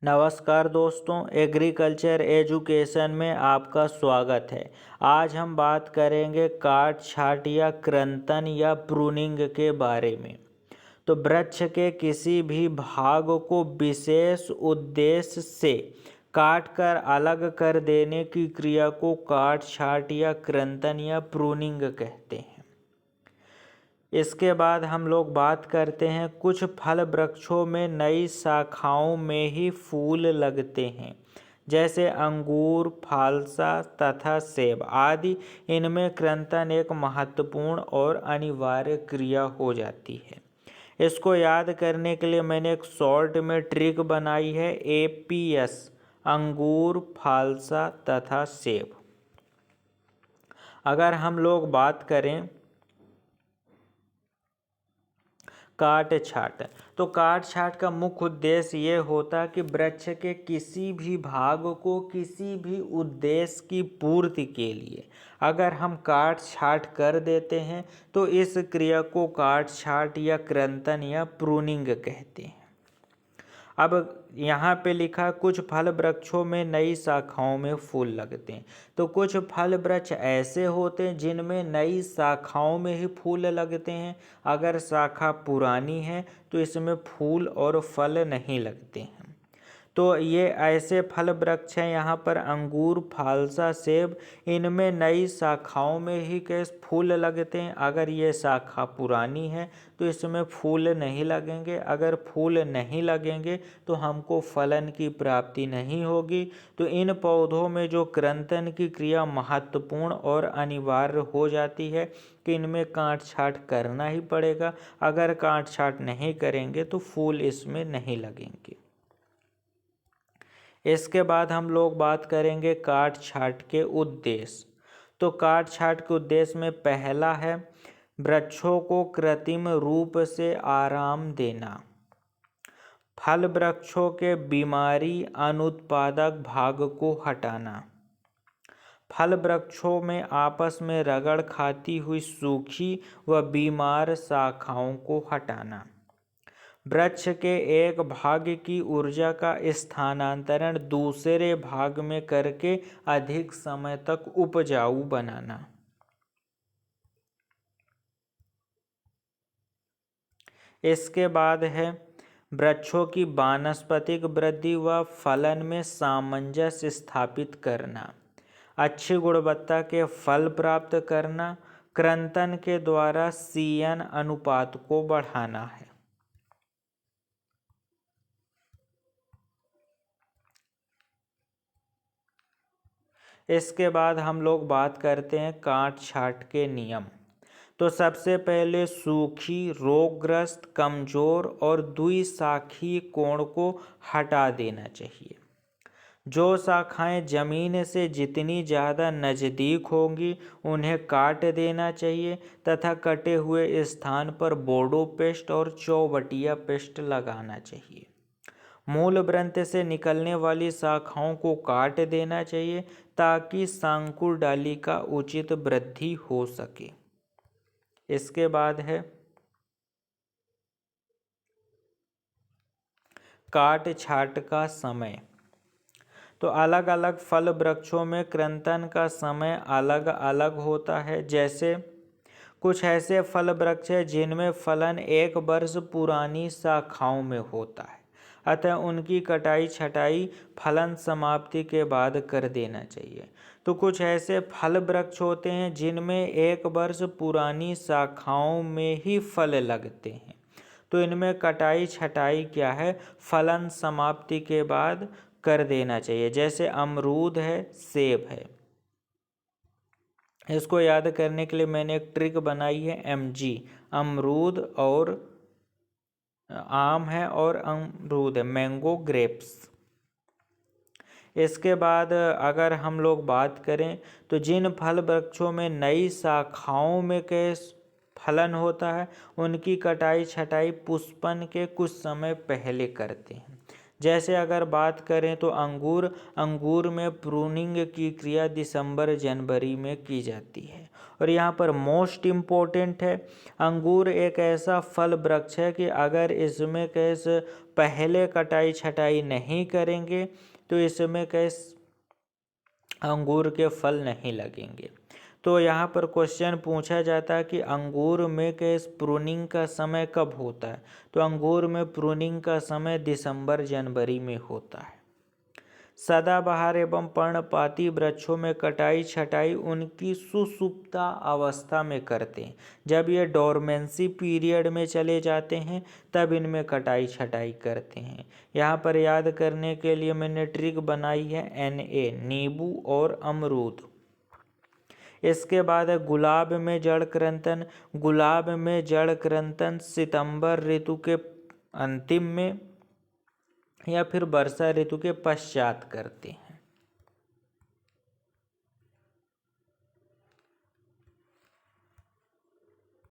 नमस्कार दोस्तों, agriculture education में आपका स्वागत है। आज हम बात करेंगे काट छांट या कृंतन या प्रूनिंग के बारे में। तो वृक्ष के किसी भी भाग को विशेष उद्देश्य से काट कर अलग कर देने की क्रिया को काट छांट या कृंतन या प्रूनिंग कहते हैं। इसके बाद हम लोग बात करते हैं कुछ फल वृक्षों में नई शाखाओं में ही फूल लगते हैं, जैसे अंगूर, फालसा तथा सेब आदि। इनमें कृंतन एक महत्वपूर्ण और अनिवार्य क्रिया हो जाती है। इसको याद करने के लिए मैंने एक शॉर्ट में ट्रिक बनाई है, APS अंगूर, फालसा तथा सेब। अगर हम लोग बात करें काट छांट, तो काट छांट का मुख्य उद्देश्य ये होता है कि वृक्ष के किसी भी भाग को किसी भी उद्देश्य की पूर्ति के लिए अगर हम काट छांट कर देते हैं तो इस क्रिया को काट छांट या कृंतन या प्रूनिंग कहते हैं। अब यहाँ पे लिखा कुछ फल वृक्षों में नई शाखाओं में फूल लगते हैं। तो कुछ फल वृक्ष ऐसे होते हैं जिनमें नई शाखाओं में ही फूल लगते हैं। अगर शाखा पुरानी है तो इसमें फूल और फल नहीं लगते हैं। तो ये ऐसे फल वृक्ष हैं, यहाँ पर अंगूर, फालसा, सेब, इनमें नई शाखाओं में ही कैसे फूल लगते हैं। अगर ये शाखा पुरानी है तो इसमें फूल नहीं लगेंगे। अगर फूल नहीं लगेंगे तो हमको फलन की प्राप्ति नहीं होगी। तो इन पौधों में जो कृंतन की क्रिया महत्वपूर्ण और अनिवार्य हो जाती है कि इनमें काट छांट करना ही पड़ेगा। अगर काट छांट नहीं करेंगे तो फूल इसमें नहीं लगेंगे। इसके बाद हम लोग बात करेंगे काट छांट के उद्देश्य। तो काट छांट के उद्देश्य में पहला है वृक्षों को कृत्रिम रूप से आराम देना। फल वृक्षों के बीमारी अनुत्पादक भाग को हटाना। फल वृक्षों में आपस में रगड़ खाती हुई सूखी व बीमार शाखाओं को हटाना। वृक्ष के एक भाग की ऊर्जा का स्थानांतरण दूसरे भाग में करके अधिक समय तक उपजाऊ बनाना। इसके बाद है वृक्षों की वानस्पतिक वृद्धि व फलन में सामंजस्य स्थापित करना। अच्छी गुणवत्ता के फल प्राप्त करना। कृंतन के द्वारा CN अनुपात को बढ़ाना है। इसके बाद हम लोग बात करते हैं काट छांट के नियम। तो सबसे पहले सूखी, रोगग्रस्त, कमजोर और द्विशाखीय कोण को हटा देना चाहिए। जो शाखाएं जमीन से जितनी ज़्यादा नज़दीक होंगी उन्हें काट देना चाहिए तथा कटे हुए स्थान पर बोडो पेस्ट और चौबटिया पेस्ट लगाना चाहिए। मूल ग्रंथ से निकलने वाली शाखाओं को काट देना चाहिए ताकि सांकुर डाली का उचित वृद्धि हो सके। इसके बाद है काट छांट का समय। तो अलग अलग फल वृक्षों में कृंतन का समय अलग अलग होता है। जैसे कुछ ऐसे फल वृक्ष हैं जिनमें फलन 1 वर्ष पुरानी शाखाओं में होता है, अतः उनकी कटाई छटाई फलन समाप्ति के बाद कर देना चाहिए। तो कुछ ऐसे फल वृक्ष होते हैं जिनमें 1 वर्ष पुरानी शाखाओं में ही फल लगते हैं, तो इनमें कटाई छटाई क्या है, फलन समाप्ति के बाद कर देना चाहिए। जैसे अमरूद है, सेब है। इसको याद करने के लिए मैंने एक ट्रिक बनाई है, MG अमरूद और आम है और अमरूद है, मैंगो ग्रेप्स। इसके बाद अगर हम लोग बात करें तो जिन फल वृक्षों में नई शाखाओं में के फलन होता है उनकी कटाई छटाई पुष्पन के कुछ समय पहले करते हैं। जैसे अगर बात करें तो अंगूर में प्रूनिंग की क्रिया दिसंबर जनवरी में की जाती है और यहाँ पर मोस्ट इम्पोर्टेंट है, अंगूर एक ऐसा फल वृक्ष है कि अगर इसमें कैसे पहले कटाई छटाई नहीं करेंगे तो इसमें कैसे अंगूर के फल नहीं लगेंगे। तो यहाँ पर क्वेश्चन पूछा जाता है कि अंगूर में कैसे प्रूनिंग का समय कब होता है, तो अंगूर में प्रूनिंग का समय दिसंबर जनवरी में होता है। सदाबहार एवं पर्णपाती वृक्षों में कटाई छटाई उनकी सुसुप्ता अवस्था में करते हैं। जब ये डोरमेंसी पीरियड में चले जाते हैं तब इनमें कटाई छटाई करते हैं। यहाँ पर याद करने के लिए मैंने ट्रिक बनाई है Na, नींबू और अमरूद। इसके बाद है गुलाब में जड़ कृंतन। गुलाब में जड़ कृंतन सितंबर ऋतु के अंतिम में या फिर वर्षा ऋतु के पश्चात करते हैं।